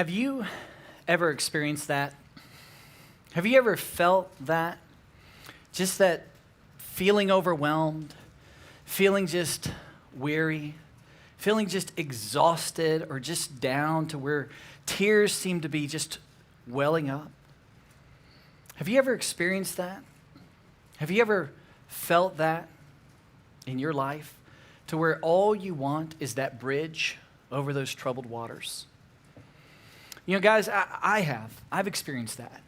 Have you ever experienced that? Have you ever felt that? Just that feeling overwhelmed, feeling just weary, feeling just exhausted or just down to where tears seem to be just welling up? Have you ever experienced that? Have you ever felt that in your life to where all you want is that bridge over those troubled waters? You know, guys, I have. I've experienced that.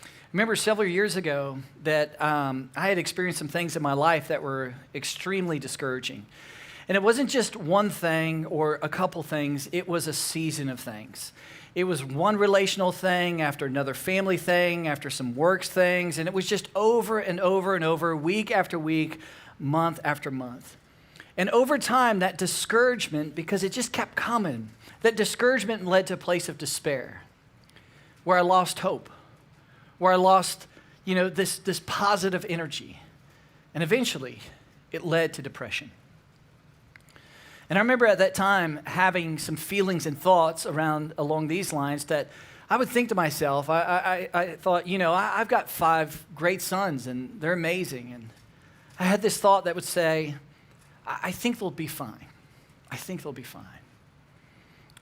I remember several years ago that I had experienced some things in my life that were extremely discouraging. And it wasn't just one thing or a couple things, it was a season of things. It was one relational thing after another family thing, after some works things, and it was just over and over and over, week after week, month after month. And over time, that discouragement, because it just kept coming, that discouragement led to a place of despair, where I lost hope, where I lost, this positive energy. And eventually, it led to depression. And I remember at that time having some feelings and thoughts along these lines that I would think to myself, I thought, I've got 5 great sons and they're amazing. And I had this thought that would say, I think they'll be fine. I think they'll be fine.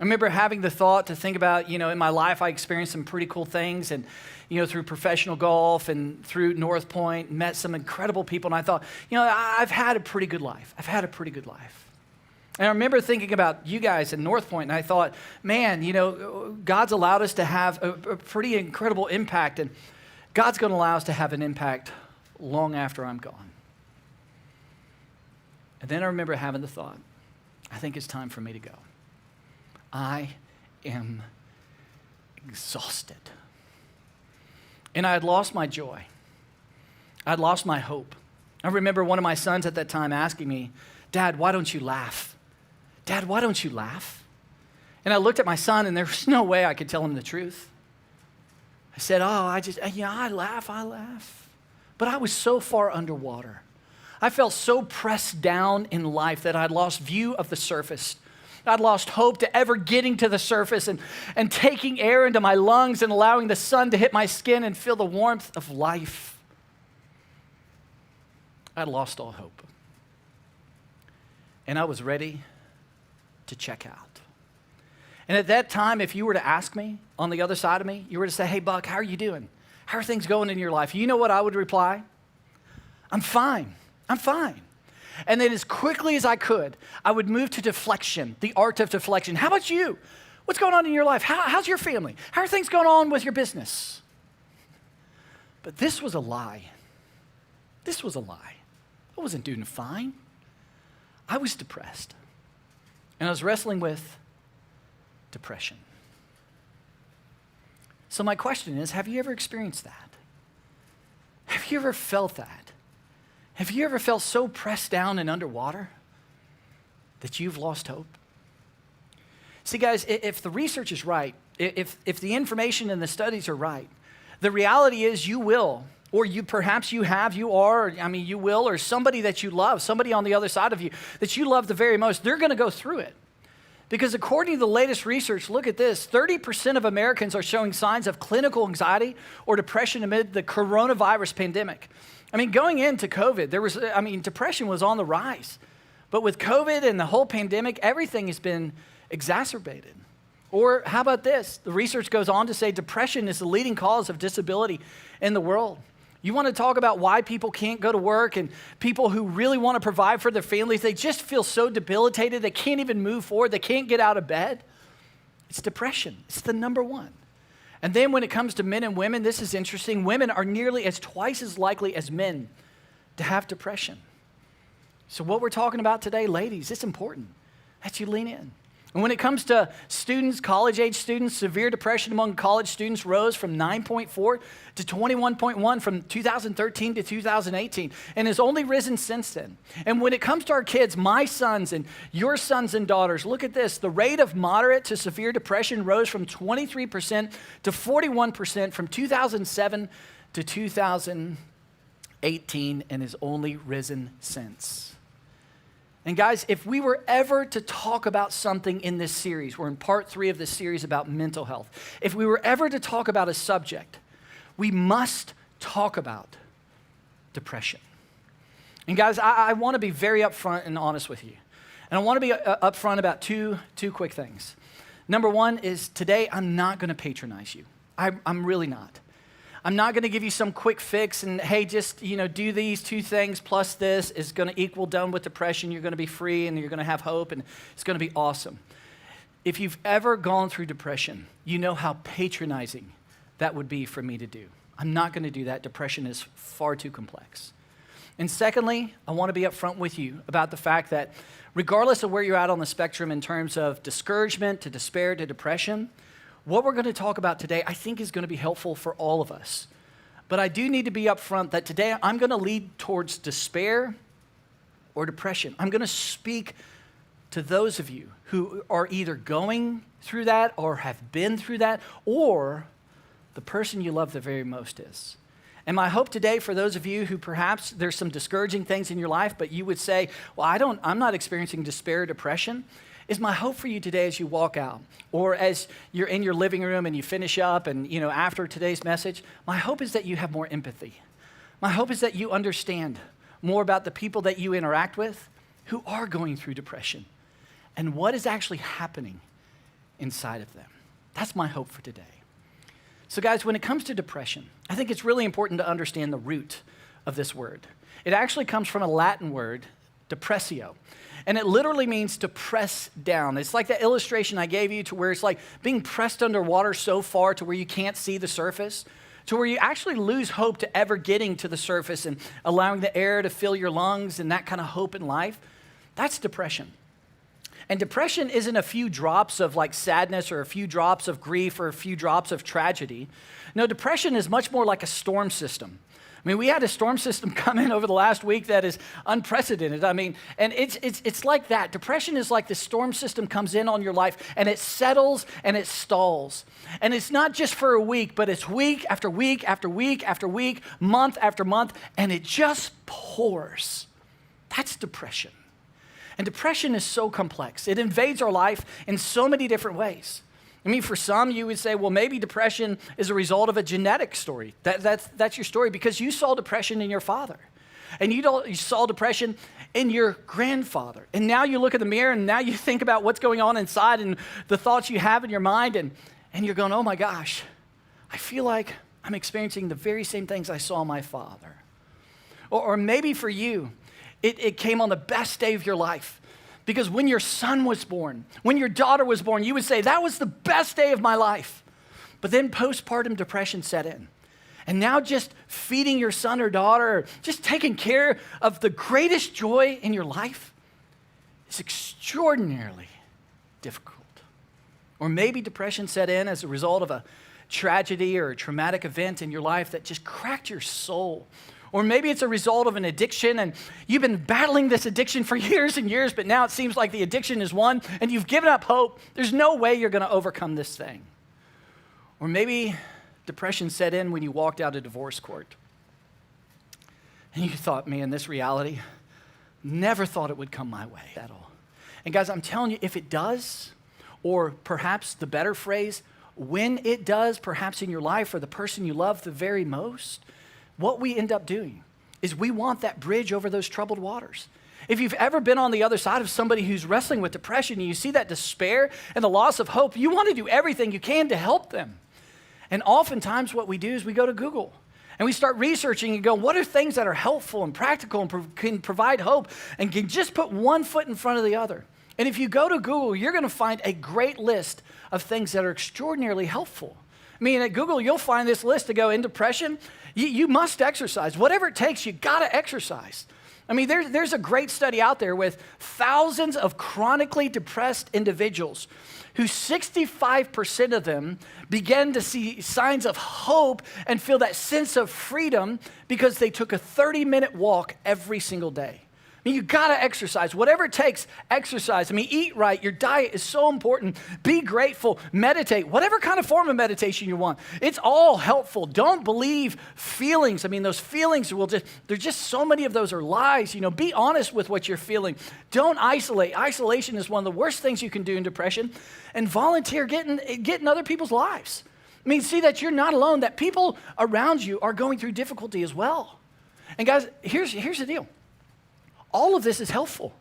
I remember having the thought to think about, in my life I experienced some pretty cool things and, through professional golf and through North Point, met some incredible people. And I thought, I've had a pretty good life. I've had a pretty good life. And I remember thinking about you guys in North Point, and I thought, man, God's allowed us to have a pretty incredible impact, and God's going to allow us to have an impact long after I'm gone. And then I remember having the thought, I think it's time for me to go. I am exhausted. And I had lost my joy. I'd lost my hope. I remember one of my sons at that time asking me, Dad, why don't you laugh? Dad, why don't you laugh? And I looked at my son, and there was no way I could tell him the truth. I said, I laugh. But I was so far underwater. I felt so pressed down in life that I'd lost view of the surface. I'd lost hope to ever getting to the surface and taking air into my lungs and allowing the sun to hit my skin and feel the warmth of life. I'd lost all hope. And I was ready to check out. And at that time, if you were to ask me on the other side of me, you were to say, hey, Buck, how are you doing? How are things going in your life? You know what I would reply? I'm fine. I'm fine. And then as quickly as I could, I would move to deflection, the art of deflection. How about you? What's going on in your life? How's your family? How are things going on with your business? But this was a lie. This was a lie. I wasn't doing fine. I was depressed. And I was wrestling with depression. So my question is, have you ever experienced that? Have you ever felt that? Have you ever felt so pressed down and underwater that you've lost hope? See, guys, if the research is right, if the information and the studies are right, the reality is you will, or you will, or somebody that you love, somebody on the other side of you that you love the very most, they're going to go through it. Because according to the latest research, look at this, 30% of Americans are showing signs of clinical anxiety or depression amid the coronavirus pandemic. Going into COVID, depression was on the rise. But with COVID and the whole pandemic, everything has been exacerbated. Or how about this? The research goes on to say depression is the leading cause of disability in the world. You want to talk about why people can't go to work and people who really want to provide for their families, they just feel so debilitated, they can't even move forward, they can't get out of bed. It's depression. It's the number one. And then when it comes to men and women, this is interesting. Women are nearly twice as likely as men to have depression. So what we're talking about today, ladies, it's important that you lean in. And when it comes to students, college-age students, severe depression among college students rose from 9.4 to 21.1 from 2013 to 2018 and has only risen since then. And when it comes to our kids, my sons and your sons and daughters, look at this. The rate of moderate to severe depression rose from 23% to 41% from 2007 to 2018 and has only risen since. And guys, if we were ever to talk about something in this series, we're in part 3 of this series about mental health. If we were ever to talk about a subject, we must talk about depression. And guys, I want to be very upfront and honest with you. And I want to be upfront about two quick things. Number one is today I'm not going to patronize you. I'm really not. I'm not going to give you some quick fix and, hey, just, do these 2 things plus this is going to equal done with depression. You're going to be free and you're going to have hope and it's going to be awesome. If you've ever gone through depression, you know how patronizing that would be for me to do. I'm not going to do that. Depression is far too complex. And secondly, I want to be upfront with you about the fact that regardless of where you're at on the spectrum in terms of discouragement to despair to depression, what we're going to talk about today, I think, is going to be helpful for all of us. But I do need to be upfront that today I'm going to lead towards despair or depression. I'm going to speak to those of you who are either going through that or have been through that, or the person you love the very most is. And my hope today for those of you who perhaps there's some discouraging things in your life, but you would say, well, I'm not experiencing despair or depression, is my hope for you today as you walk out or as you're in your living room and you finish up and, after today's message, my hope is that you have more empathy. My hope is that you understand more about the people that you interact with who are going through depression and what is actually happening inside of them. That's my hope for today. So guys, when it comes to depression, I think it's really important to understand the root of this word. It actually comes from a Latin word, depressio. And it literally means to press down. It's like that illustration I gave you to where it's like being pressed underwater so far to where you can't see the surface, to where you actually lose hope to ever getting to the surface and allowing the air to fill your lungs and that kind of hope in life. That's depression. And depression isn't a few drops of like sadness or a few drops of grief or a few drops of tragedy. No, depression is much more like a storm system. We had a storm system come in over the last week that is unprecedented. And it's like that. Depression is like the storm system comes in on your life and it settles and it stalls. And it's not just for a week, but it's week after week after week after week, month after month, and it just pours. That's depression. And depression is so complex. It invades our life in so many different ways. For some, you would say, well, maybe depression is a result of a genetic story. That's your story because you saw depression in your father. And you saw depression in your grandfather. And now you look in the mirror and now you think about what's going on inside and the thoughts you have in your mind. And you're going, oh my gosh, I feel like I'm experiencing the very same things I saw my father. Or maybe for you, it came on the best day of your life. Because when your son was born, when your daughter was born, you would say, that was the best day of my life. But then postpartum depression set in. And now just feeding your son or daughter, or just taking care of the greatest joy in your life is extraordinarily difficult. Or maybe depression set in as a result of a tragedy or a traumatic event in your life that just cracked your soul. Or maybe it's a result of an addiction and you've been battling this addiction for years and years, but now it seems like the addiction is won and you've given up hope. There's no way you're going to overcome this thing. Or maybe depression set in when you walked out of divorce court. And you thought, man, this reality, never thought it would come my way at all. And guys, I'm telling you, if it does, or perhaps the better phrase, when it does, perhaps in your life or the person you love the very most, what we end up doing is we want that bridge over those troubled waters. If you've ever been on the other side of somebody who's wrestling with depression and you see that despair and the loss of hope, you want to do everything you can to help them. And oftentimes what we do is we go to Google and we start researching and go, what are things that are helpful and practical and can provide hope and can just put one foot in front of the other. And if you go to Google, you're going to find a great list of things that are extraordinarily helpful. At Google, you'll find this list to go in depression. You must exercise. Whatever it takes, you got to exercise. There's a great study out there with thousands of chronically depressed individuals who 65% of them began to see signs of hope and feel that sense of freedom because they took a 30-minute walk every single day. I mean, you gotta exercise. Whatever it takes, exercise. I mean, eat right. Your diet is so important. Be grateful. Meditate. Whatever kind of form of meditation you want. It's all helpful. Don't believe feelings. I mean, those feelings there's just so many of those are lies. Be honest with what you're feeling. Don't isolate. Isolation is one of the worst things you can do in depression. And volunteer, get in other people's lives. I mean, see that you're not alone, that people around you are going through difficulty as well. And guys, here's the deal. All of this is helpful.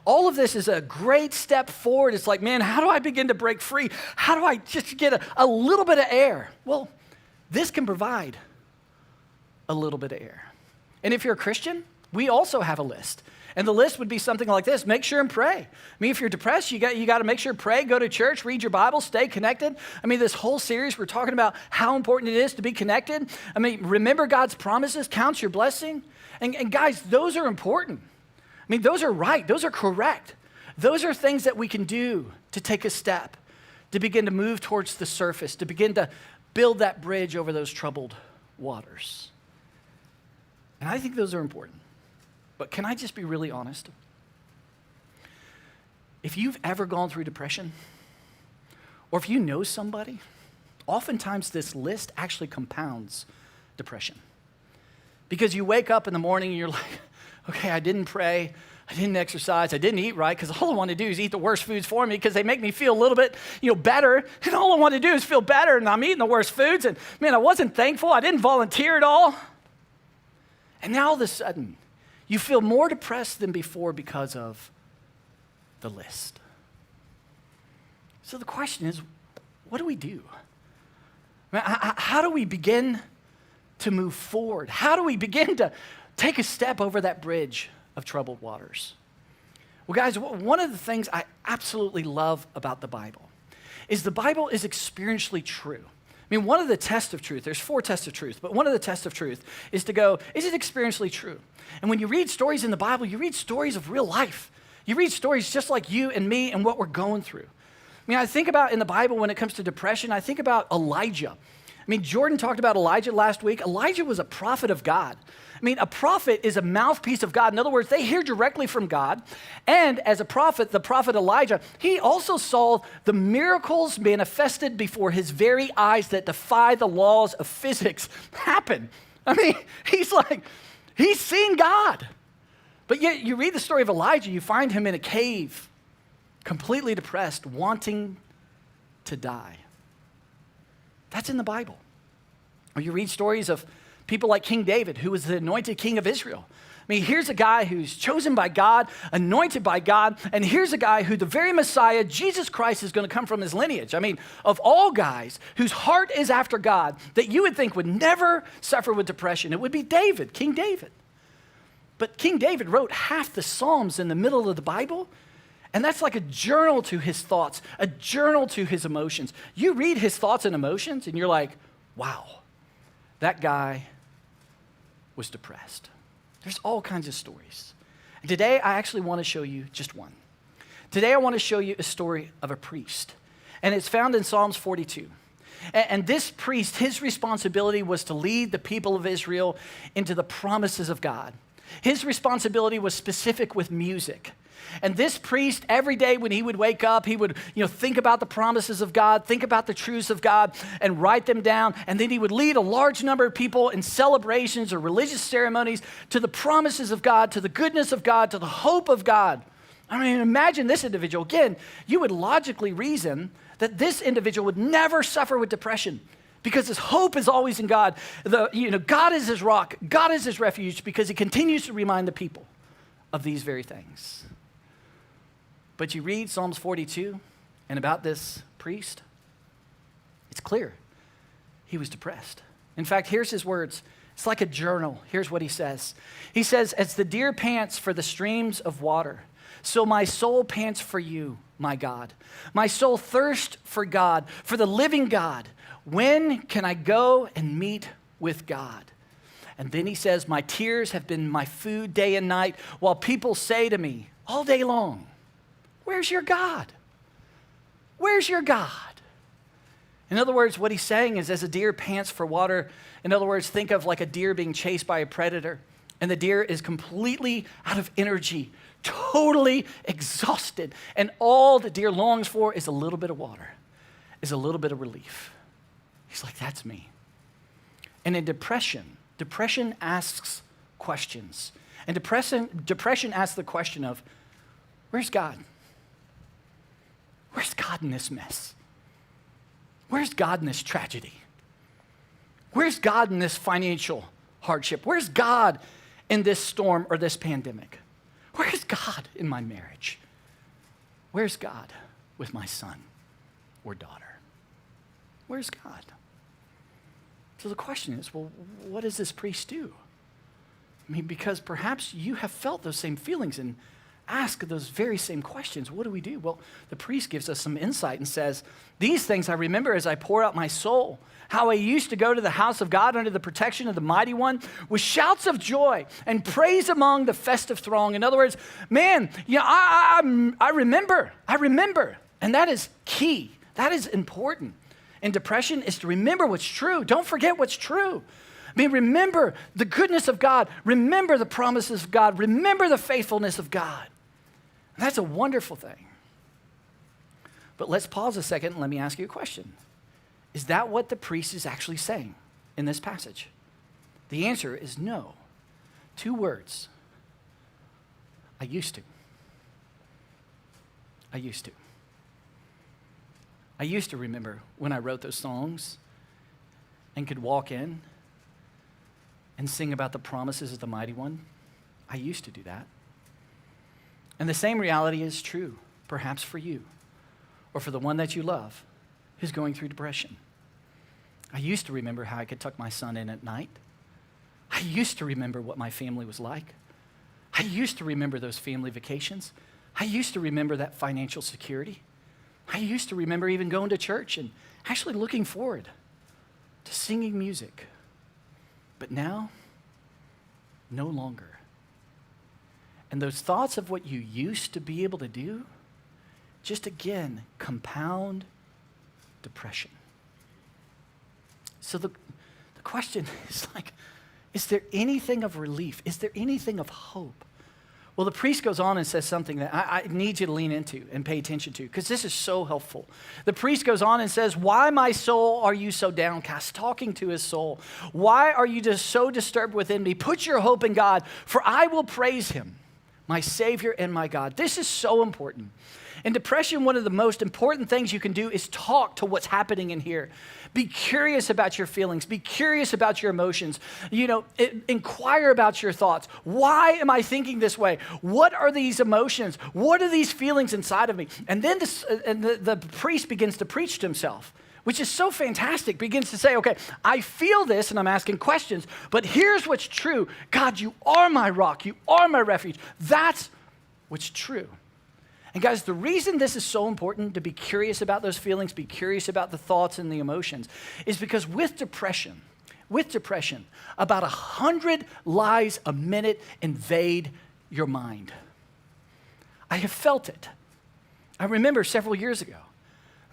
All of this is a great step forward. It's like, man, how do I begin to break free? How do I just get a little bit of air? Well, this can provide a little bit of air. And if you're a Christian, we also have a list. And the list would be something like this. Make sure and pray. I mean, if you're depressed, you got to make sure, pray, go to church, read your Bible, stay connected. I mean, this whole series, we're talking about how important it is to be connected. I mean, remember God's promises, count your blessing. And guys, those are important. I mean, those are right. Those are correct. Those are things that we can do to take a step, to begin to move towards the surface, to begin to build that bridge over those troubled waters. And I think those are important. But can I just be really honest? If you've ever gone through depression, or if you know somebody, oftentimes this list actually compounds depression. Because you wake up in the morning and you're like, okay, I didn't pray, I didn't exercise, I didn't eat right, because all I want to do is eat the worst foods for me because they make me feel a little bit, better. And all I want to do is feel better, and I'm eating the worst foods, and man, I wasn't thankful, I didn't volunteer at all. And now all of a sudden, you feel more depressed than before because of the list. So the question is, what do we do? How do we begin to move forward? How do we begin to take a step over that bridge of troubled waters? Well, guys, one of the things I absolutely love about the Bible is experientially true. I mean, one of the tests of truth, there's 4 tests of truth, but one of the tests of truth is to go, is it experientially true? And when you read stories in the Bible, you read stories of real life. You read stories just like you and me and what we're going through. I mean, I think about in the Bible when it comes to depression, I think about Elijah. I mean, Jordan talked about Elijah last week. Elijah was a prophet of God. I mean, a prophet is a mouthpiece of God. In other words, they hear directly from God. And as a prophet, the prophet Elijah, he also saw the miracles manifested before his very eyes that defy the laws of physics happen. I mean, he's seen God. But yet you read the story of Elijah, you find him in a cave, completely depressed, wanting to die. That's in the Bible. Or you read stories of people like King David, who was the anointed king of Israel. I mean, here's a guy who's chosen by God, anointed by God, and here's a guy who the very Messiah, Jesus Christ, is going to come from his lineage. I mean, of all guys whose heart is after God, that you would think would never suffer with depression, it would be David, King David. But King David wrote half the Psalms in the middle of the Bible, and that's like a journal to his thoughts, a journal to his emotions. You read his thoughts and emotions, and you're like, wow, that guy was depressed. There's all kinds of stories. And today, I actually want to show you just one. Today, I want to show you a story of a priest, and it's found in Psalms 42. And this priest, his responsibility was to lead the people of Israel into the promises of God. His responsibility was specific with music. And this priest, every day when he would wake up, he would, think about the promises of God, think about the truths of God, and write them down. And then he would lead a large number of people in celebrations or religious ceremonies to the promises of God, to the goodness of God, to the hope of God. I mean, imagine this individual. Again, you would logically reason that this individual would never suffer with depression because his hope is always in God. God is his rock. God is his refuge because he continues to remind the people of these very things. But you read Psalms 42 and about this priest, it's clear he was depressed. In fact, here's his words. It's like a journal. Here's what he says. He says, as the deer pants for the streams of water, so my soul pants for you, my God. My soul thirsts for God, for the living God. When can I go and meet with God? And then he says, my tears have been my food day and night, while people say to me all day long, where's your God? Where's your God? In other words, what he's saying is as a deer pants for water, in other words, think of like a deer being chased by a predator, And the deer is completely out of energy, totally exhausted. And all the deer longs for is a little bit of water, is a little bit of relief. He's like, that's me. And in depression asks questions. And depression asks the question of, where's God? Where's God in this mess? Where's God in this tragedy? Where's God in this financial hardship? Where's God in this storm or this pandemic? Where's God in my marriage? Where's God with my son or daughter? Where's God? So the question is, well, what does this priest do? I mean, because perhaps you have felt those same feelings and ask those very same questions. What do we do? Well, the priest gives us some insight and says, these things I remember as I pour out my soul, how I used to go to the house of God under the protection of the Mighty One with shouts of joy and praise among the festive throng. In other words, man, I remember. And that is key. That is important. And depression is to remember what's true. Don't forget what's true. I mean, remember the goodness of God. Remember the promises of God. Remember the faithfulness of God. And that's a wonderful thing. But let's pause a second and let me ask you a question. Is that what the priest is actually saying in this passage? The answer is no. 2 words. I used to. I used to. I used to remember when I wrote those songs and could walk in and sing about the promises of the Mighty One. I used to do that. And the same reality is true, perhaps for you or for the one that you love who's going through depression. I used to remember how I could tuck my son in at night. I used to remember what my family was like. I used to remember those family vacations. I used to remember that financial security. I used to remember even going to church and actually looking forward to singing music. But now, no longer. And those thoughts of what you used to be able to do, just again, compound depression. So the question is like, is there anything of relief? Is there anything of hope? Well, the priest goes on and says something that I need you to lean into and pay attention to, because this is so helpful. The priest goes on and says, why, my soul, are you so downcast? Talking to his soul. Why are you just so disturbed within me? Put your hope in God, for I will praise him, my Savior and my God. This is so important. In depression, one of the most important things you can do is talk to what's happening in here. Be curious about your feelings. Be curious about your emotions. Inquire about your thoughts. Why am I thinking this way? What are these emotions? What are these feelings inside of me? And then the priest begins to preach to himself, which is so fantastic. Begins to say, okay, I feel this and I'm asking questions, but here's what's true. God, you are my rock. You are my refuge. That's what's true. And guys, the reason this is so important to be curious about those feelings, be curious about the thoughts and the emotions, is because with depression, about 100 lies a minute invade your mind. I have felt it. I remember several years ago.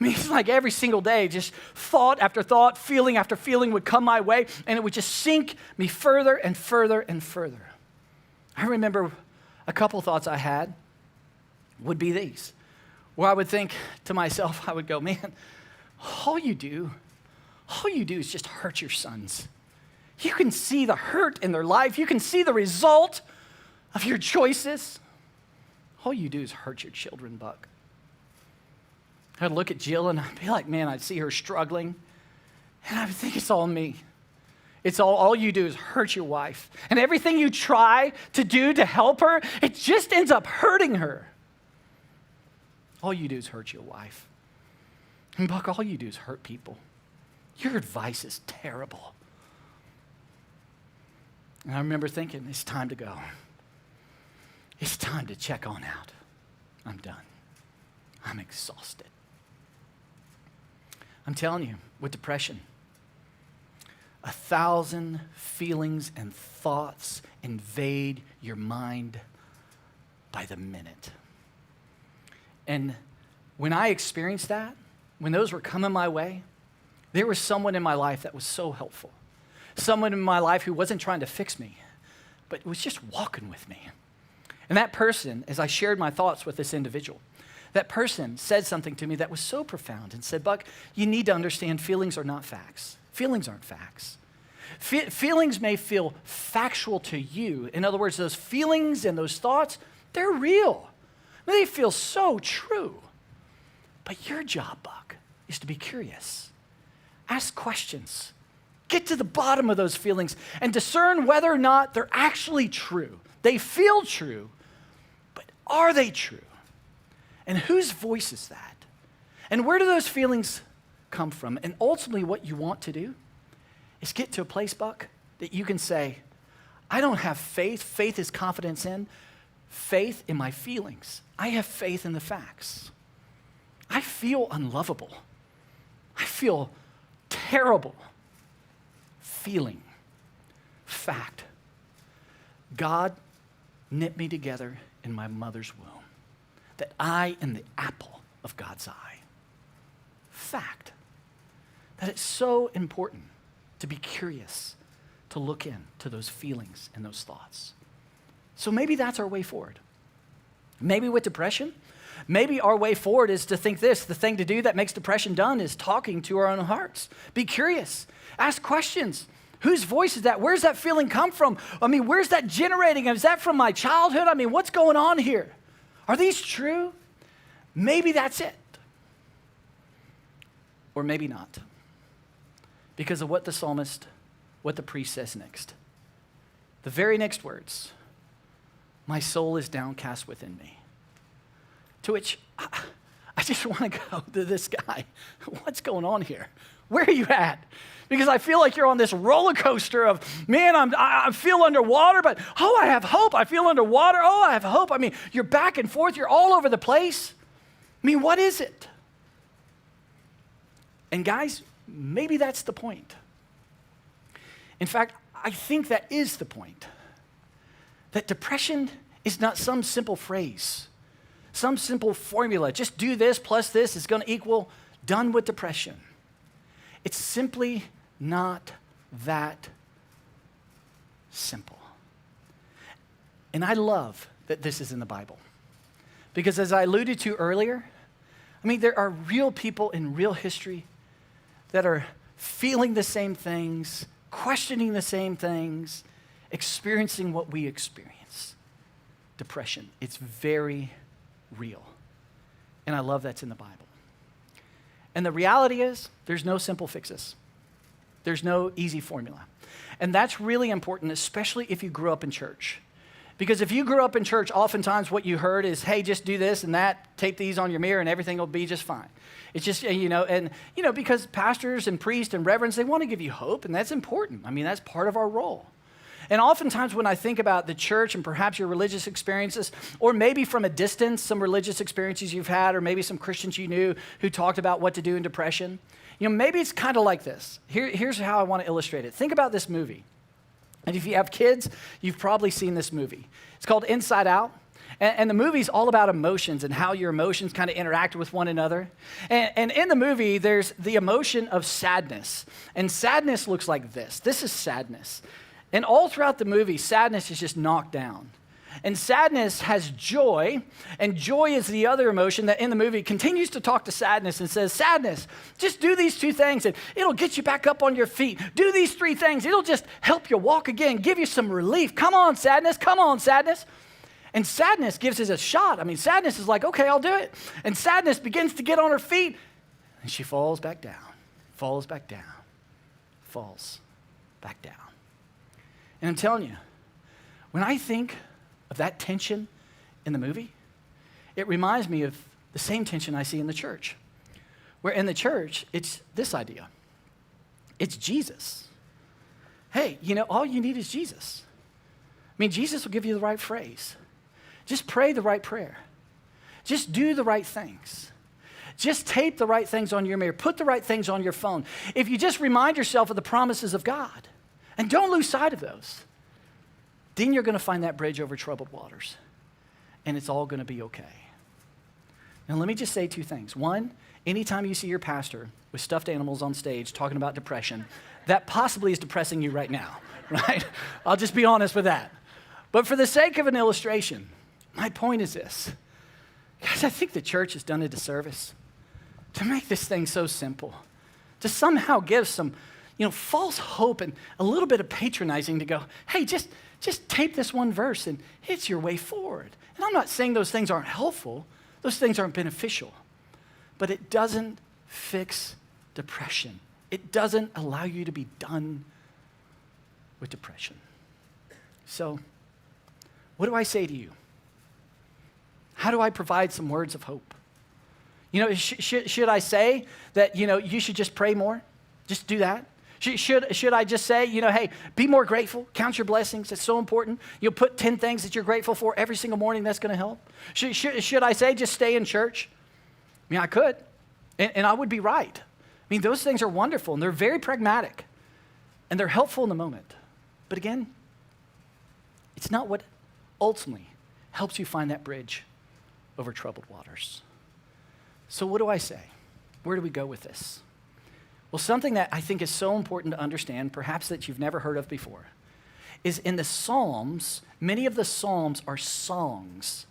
I mean, it's like every single day, just thought after thought, feeling after feeling would come my way, and it would just sink me further and further and further. I remember a couple thoughts I had would be these, where I would think to myself, I would go, man, all you do is just hurt your sons. You can see the hurt in their life. You can see the result of your choices. All you do is hurt your children, Buck. I'd look at Jill and I'd be like, man, I'd see her struggling, and I would think it's all me. It's all you do is hurt your wife. And everything you try to do to help her, it just ends up hurting her. All you do is hurt your wife. And Buck, all you do is hurt people. Your advice is terrible. And I remember thinking, it's time to go. It's time to check on out. I'm done. I'm exhausted. I'm telling you, with depression, 1,000 feelings and thoughts invade your mind by the minute. And when I experienced that, when those were coming my way, there was someone in my life that was so helpful. Someone in my life who wasn't trying to fix me, but was just walking with me. And that person, as I shared my thoughts with this individual, that person said something to me that was so profound and said, Buck, you need to understand feelings are not facts. Feelings aren't facts. Feelings may feel factual to you. In other words, those feelings and those thoughts, they're real. They feel so true. But your job, Buck, is to be curious. Ask questions. Get to the bottom of those feelings and discern whether or not they're actually true. They feel true, but are they true? And whose voice is that? And where do those feelings come from? And ultimately what you want to do is get to a place, Buck, that you can say, I don't have faith. Faith is confidence in. Faith in my feelings. I have faith in the facts. I feel unlovable. I feel terrible. Feeling. Fact. God knit me together in my mother's womb. That I am the apple of God's eye. Fact. That it's so important to be curious, to look into those feelings and those thoughts. So maybe that's our way forward. Maybe with depression, maybe our way forward is to think this: the thing to do that makes depression done is talking to our own hearts. Be curious. Ask questions. Whose voice is that? Where's that feeling come from? I mean, where's that generating? Is that from my childhood? I mean, what's going on here? Are these true? Maybe that's it. Or maybe not. Because of what the psalmist, what the priest says next. The very next words, my soul is downcast within me. To which I just want to go to this guy. What's going on here? Where are you at? Because I feel like you're on this roller coaster of, man, I feel underwater, but oh, I have hope. I feel underwater. Oh, I have hope. I mean, you're back and forth. You're all over the place. I mean, what is it? And guys, maybe that's the point. In fact, I think that is the point. That depression is not some simple phrase, some simple formula. Just do this plus this is going to equal done with depression. It's simply not that simple. And I love that this is in the Bible. Because as I alluded to earlier, I mean, there are real people in real history that are feeling the same things, questioning the same things, experiencing what we experience. Depression. It's very real. And I love that's in the Bible. And the reality is, there's no simple fixes. There's no easy formula. And that's really important, especially if you grew up in church. Because if you grew up in church, oftentimes what you heard is, hey, just do this and that, tape these on your mirror and everything will be just fine. It's just, because pastors and priests and reverends, they want to give you hope, and that's important. I mean, that's part of our role. And oftentimes when I think about the church and perhaps your religious experiences, or maybe from a distance, some religious experiences you've had, or maybe some Christians you knew who talked about what to do in depression, maybe it's kind of like this. Here's how I want to illustrate it. Think about this movie. And if you have kids, you've probably seen this movie. It's called Inside Out. And the movie's all about emotions and how your emotions kind of interact with one another. And in the movie, there's the emotion of sadness. And sadness looks like this. This is sadness. And all throughout the movie, sadness is just knocked down. And sadness has joy, and joy is the other emotion that in the movie continues to talk to sadness and says, sadness, just do these two things and it'll get you back up on your feet. Do these three things. It'll just help you walk again, give you some relief. Come on, sadness. Come on, sadness. And sadness gives us a shot. I mean, sadness is like, okay, I'll do it. And sadness begins to get on her feet, and she falls back down, falls back down, falls back down. And I'm telling you, when I think of that tension in the movie, it reminds me of the same tension I see in the church. Where in the church, it's this idea. It's Jesus. Hey, all you need is Jesus. I mean, Jesus will give you the right phrase. Just pray the right prayer. Just do the right things. Just tape the right things on your mirror. Put the right things on your phone. If you just remind yourself of the promises of God, and don't lose sight of those, then you're going to find that bridge over troubled waters. And it's all going to be okay. Now, let me just say two things. One, anytime you see your pastor with stuffed animals on stage talking about depression, that possibly is depressing you right now, right? I'll just be honest with that. But for the sake of an illustration, my point is this. Guys, I think the church has done a disservice to make this thing so simple, to somehow give some, false hope and a little bit of patronizing to go, hey, just tape this one verse and it's your way forward. And I'm not saying those things aren't helpful. Those things aren't beneficial. But it doesn't fix depression. It doesn't allow you to be done with depression. So, what do I say to you? How do I provide some words of hope? Should I say that, you should just pray more? Just do that? Should I just say, hey, be more grateful, count your blessings, it's so important. You'll put 10 things that you're grateful for every single morning, that's going to help. Should I say just stay in church? I mean, I could, and I would be right. I mean, those things are wonderful, and they're very pragmatic, and they're helpful in the moment. But again, it's not what ultimately helps you find that bridge over troubled waters. So what do I say? Where do we go with this? Well, something that I think is so important to understand, perhaps that you've never heard of before, is in the Psalms, many of the Psalms are songs.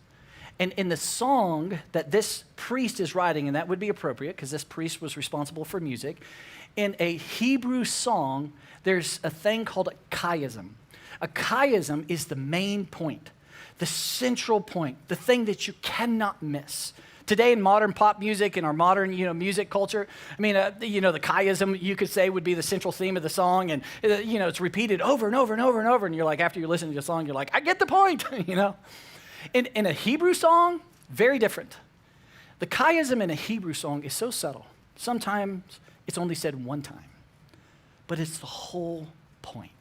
And in the song that this priest is writing, and that would be appropriate because this priest was responsible for music, in a Hebrew song, there's a thing called a chiasm. A chiasm is the main point, the central point, the thing that you cannot miss. Today in modern pop music, in our modern, music culture, I mean, the chiasm, you could say, would be the central theme of the song, and, it's repeated over and over and over and over, and you're like, after you're listening to the song, you're like, I get the point, In a Hebrew song, very different. The chiasm in a Hebrew song is so subtle. Sometimes it's only said one time, but it's the whole point.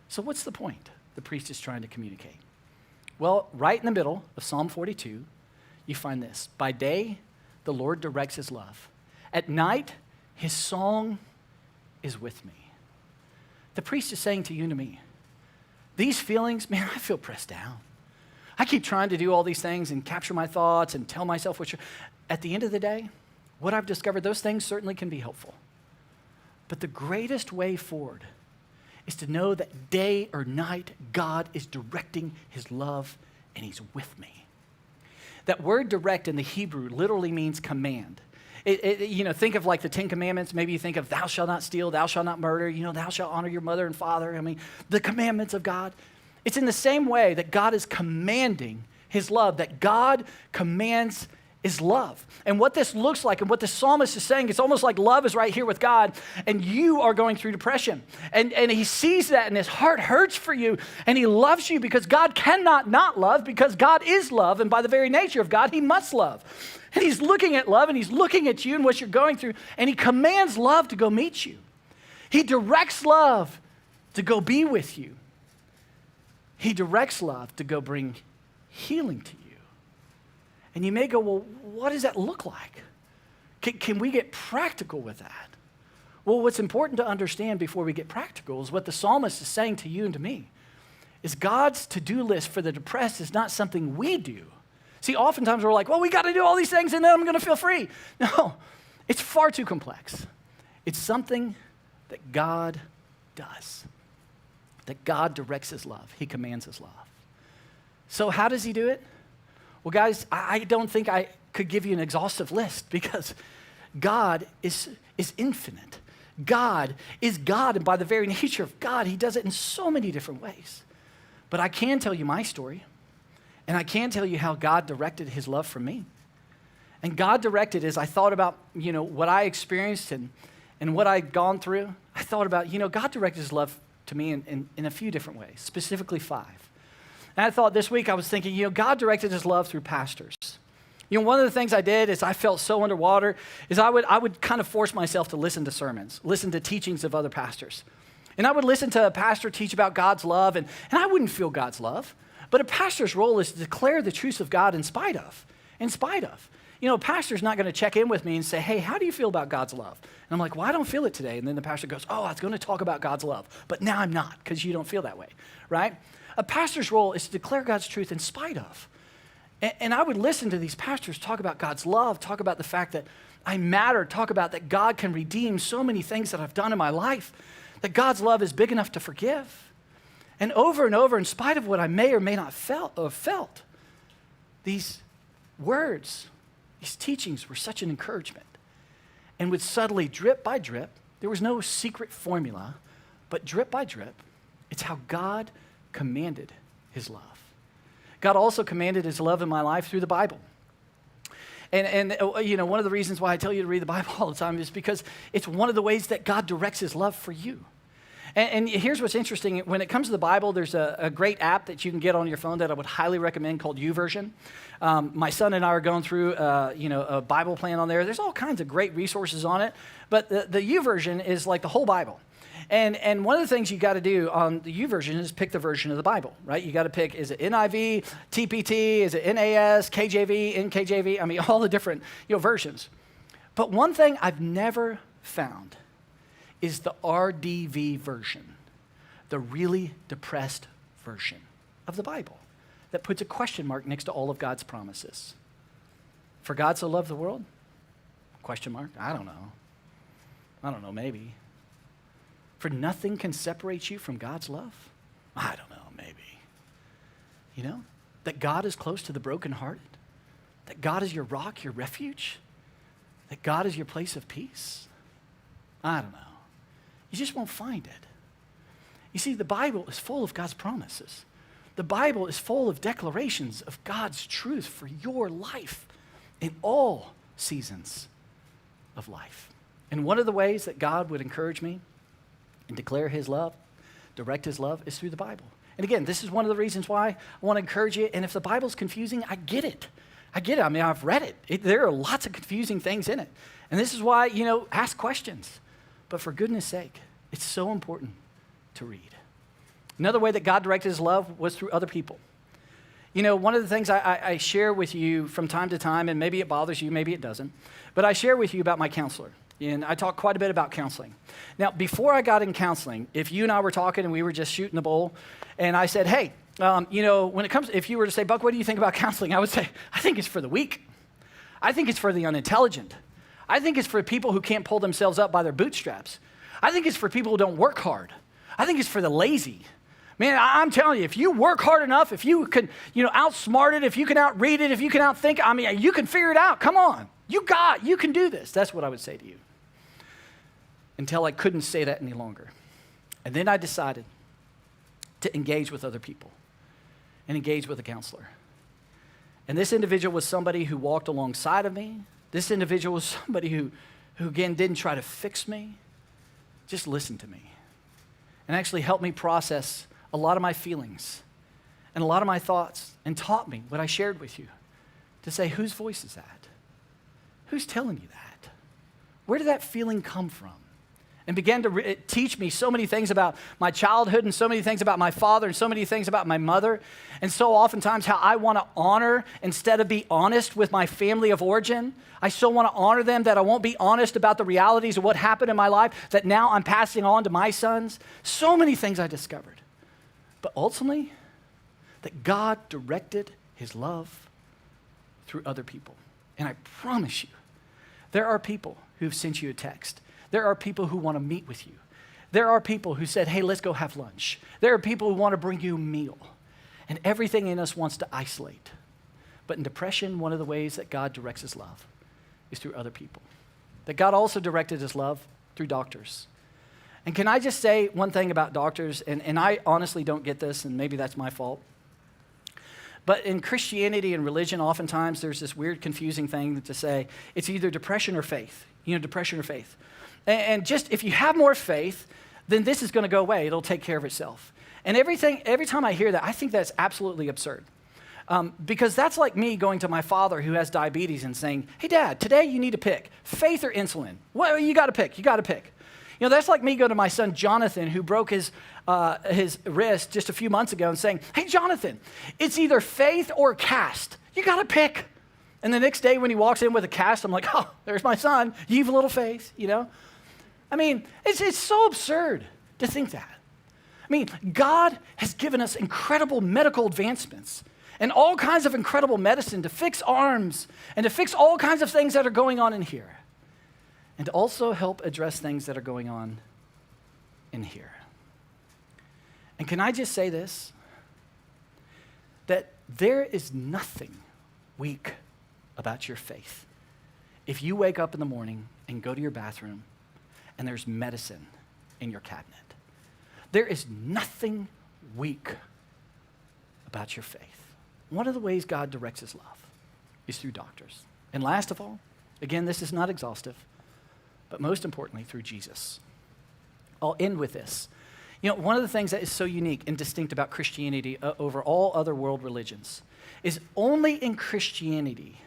So what's the point the priest is trying to communicate? Well, right in the middle of Psalm 42, you find this. By day, the Lord directs his love. At night, his song is with me. The priest is saying to you and to me, these feelings, man, I feel pressed down. I keep trying to do all these things and capture my thoughts and tell myself what you're... At the end of the day, what I've discovered, those things certainly can be helpful. But the greatest way forward is to know that day or night, God is directing his love and he's with me. That word direct in the Hebrew literally means command. Think of like the 10 Commandments. Maybe you think of thou shalt not steal, thou shalt not murder, thou shalt honor your mother and father. I mean, the commandments of God. It's in the same way that God is commanding his love, that God commands his love. And what this looks like and what the psalmist is saying, it's almost like love is right here with God and you are going through depression. And he sees that and his heart hurts for you and he loves you because God cannot not love because God is love, and by the very nature of God, he must love. And he's looking at love and he's looking at you and what you're going through, and he commands love to go meet you. He directs love to go be with you. He directs love to go bring healing to you. And you may go, well, what does that look like? Can we get practical with that? Well, what's important to understand before we get practical is what the psalmist is saying to you and to me, is God's to-do list for the depressed is not something we do. See, oftentimes we're like, well, we got to do all these things and then I'm going to feel free. No, it's far too complex. It's something that God does, that God directs his love. He commands his love. So how does he do it? Well, guys, I don't think I could give you an exhaustive list because God is infinite. God is God, and by the very nature of God, he does it in so many different ways. But I can tell you my story, and I can tell you how God directed his love for me. And God directed as I thought about, what I experienced and what I'd gone through, I thought about, God directed his love to me in a few different ways, specifically 5. And I thought this week I was thinking, God directed his love through pastors. One of the things I did is I felt so underwater is I would kind of force myself to listen to sermons, listen to teachings of other pastors. And I would listen to a pastor teach about God's love, and I wouldn't feel God's love. But a pastor's role is to declare the truths of God in spite of. A pastor's not going to check in with me and say, hey, how do you feel about God's love? And I'm like, well, I don't feel it today. And then the pastor goes, oh, I was going to talk about God's love, but now I'm not because you don't feel that way, right? A pastor's role is to declare God's truth in spite of. And I would listen to these pastors talk about God's love, talk about the fact that I matter, talk about that God can redeem so many things that I've done in my life, that God's love is big enough to forgive. And over, in spite of what I may or may not felt, these words, these teachings were such an encouragement and would subtly, drip by drip, there was no secret formula, but drip by drip, it's how God commanded his love. God also commanded his love in my life through the Bible. And one of the reasons why I tell you to read the Bible all the time is because it's one of the ways that God directs his love for you. And here's what's interesting. When it comes to the Bible, there's a great app that you can get on your phone that I would highly recommend called YouVersion. My son and I are going through, a Bible plan on there. There's all kinds of great resources on it. But the YouVersion is like the whole Bible. And one of the things you got to do on the YouVersion is pick the version of the Bible, right? You got to pick, is it NIV, TPT, is it NAS, KJV, NKJV? I mean, all the different versions. But one thing I've never found is the RDV version, the really depressed version of the Bible that puts a question mark next to all of God's promises. For God so loved the world? Question mark? I don't know, maybe. For nothing can separate you from God's love? I don't know, maybe. That God is close to the brokenhearted? That God is your rock, your refuge? That God is your place of peace? I don't know. You just won't find it. You see, the Bible is full of God's promises. The Bible is full of declarations of God's truth for your life in all seasons of life. And one of the ways that God would encourage me and declare his love, direct his love, is through the Bible. And again, this is one of the reasons why I want to encourage you. And if the Bible's confusing, I get it. I mean, I've read it. There are lots of confusing things in it. And this is why, ask questions. But for goodness sake, it's so important to read. Another way that God directed his love was through other people. One of the things I share with you from time to time, and maybe it bothers you, maybe it doesn't, but I share with you about my counselor. And I talk quite a bit about counseling. Now, before I got in counseling, if you and I were talking and we were just shooting the bull, and I said, hey, when it comes, if you were to say, Buck, what do you think about counseling? I would say, I think it's for the weak. I think it's for the unintelligent. I think it's for people who can't pull themselves up by their bootstraps. I think it's for people who don't work hard. I think it's for the lazy. Man, I'm telling you, if you work hard enough, if you can, outsmart it, if you can outread it, if you can outthink it, you can figure it out. Come on. You can do this. That's what I would say to you. Until I couldn't say that any longer. And then I decided to engage with other people and engage with a counselor. And this individual was somebody who walked alongside of me. This individual was somebody who again, didn't try to fix me, just listened to me and actually helped me process a lot of my feelings and a lot of my thoughts and taught me what I shared with you to say, whose voice is that? Who's telling you that? Where did that feeling come from? And began to teach me so many things about my childhood and so many things about my father and so many things about my mother. And so oftentimes how I want to honor instead of be honest with my family of origin. I so want to honor them that I won't be honest about the realities of what happened in my life that now I'm passing on to my sons. So many things I discovered. But ultimately, that God directed his love through other people. And I promise you, there are people who've sent you a text. There are people who want to meet with you. There are people who said, hey, let's go have lunch. There are people who want to bring you a meal. And everything in us wants to isolate. But in depression, one of the ways that God directs his love is through other people. That God also directed his love through doctors. And can I just say one thing about doctors, and I honestly don't get this, and maybe that's my fault. But in Christianity and religion, oftentimes there's this weird, confusing thing to say, it's either depression or faith. Depression or faith. And just if you have more faith, then this is going to go away. It'll take care of itself. And every time I hear that, I think that's absolutely absurd. Because that's like me going to my father who has diabetes and saying, hey, Dad, today you need to pick faith or insulin. Well, you got to pick. That's like me going to my son, Jonathan, who broke his wrist just a few months ago and saying, hey, Jonathan, it's either faith or cast. You got to pick. And the next day when he walks in with a cast, I'm like, oh, there's my son. You have a little faith, It's so absurd to think that. God has given us incredible medical advancements and all kinds of incredible medicine to fix arms and to fix all kinds of things that are going on in here. And to also help address things that are going on in here. And can I just say this? That there is nothing weak about your faith. If you wake up in the morning and go to your bathroom and there's medicine in your cabinet, there is nothing weak about your faith. One of the ways God directs his love is through doctors. And last of all, again, this is not exhaustive, but most importantly, through Jesus. I'll end with this. You know, one of the things that is so unique and distinct about Christianity over all other world religions is only in Christianity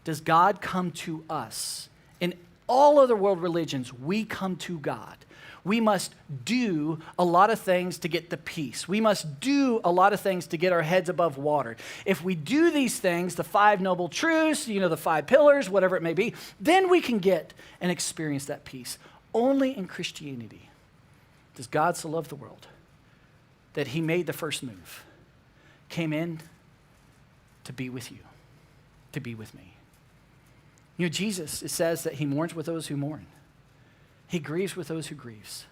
does God come to us. In all other world religions, we come to God. We must do a lot of things to get the peace. We must do a lot of things to get our heads above water. If we do these things, the 5 noble truths, the 5 pillars, whatever it may be, then we can get and experience that peace. Only in Christianity does God so love the world that he made the first move, came in to be with you, to be with me. Jesus, it says that he mourns with those who mourn. He grieves with those who grieves.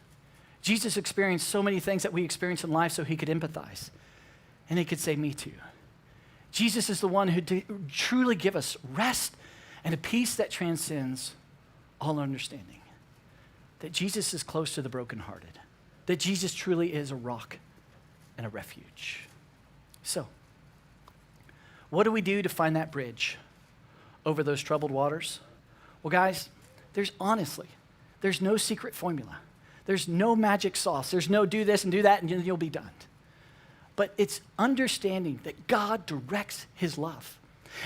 Jesus experienced so many things that we experience in life so he could empathize. And he could say, me too. Jesus is the one who truly give us rest and a peace that transcends all understanding. That Jesus is close to the brokenhearted. That Jesus truly is a rock and a refuge. So, what do we do to find that bridge over those troubled waters? Well, guys, there's no secret formula. There's no magic sauce. There's no do this and do that and you'll be done. But it's understanding that God directs his love.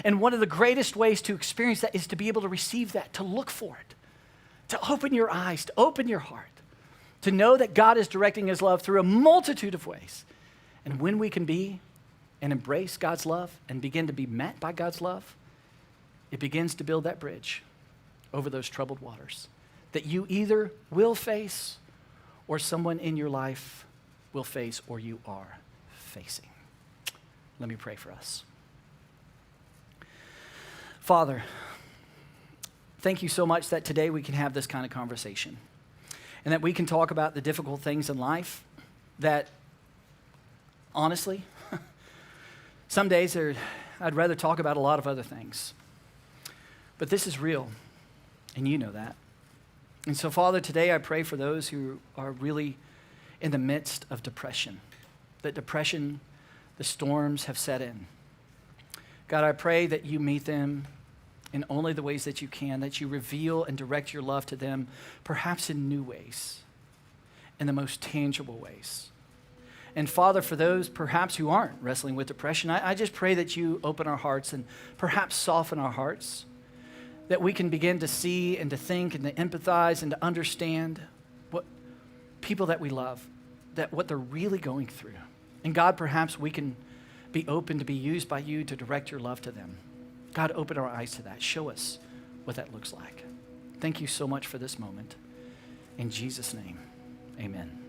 And one of the greatest ways to experience that is to be able to receive that, to look for it, to open your eyes, to open your heart, to know that God is directing his love through a multitude of ways. And when we can be and embrace God's love and begin to be met by God's love, it begins to build that bridge over those troubled waters that you either will face or someone in your life will face or you are facing. Let me pray for us. Father, thank you so much that today we can have this kind of conversation and that we can talk about the difficult things in life that, honestly, some days I'd rather talk about a lot of other things. But this is real, and you know that. And so, Father, today I pray for those who are really in the midst of depression, that depression, the storms have set in. God, I pray that you meet them in only the ways that you can, that you reveal and direct your love to them, perhaps in new ways, in the most tangible ways. And Father, for those perhaps who aren't wrestling with depression, I just pray that you open our hearts and perhaps soften our hearts, that we can begin to see and to think and to empathize and to understand what people that we love, that what they're really going through. And God, perhaps we can be open to be used by you to direct your love to them. God, open our eyes to that. Show us what that looks like. Thank you so much for this moment. In Jesus' name, amen.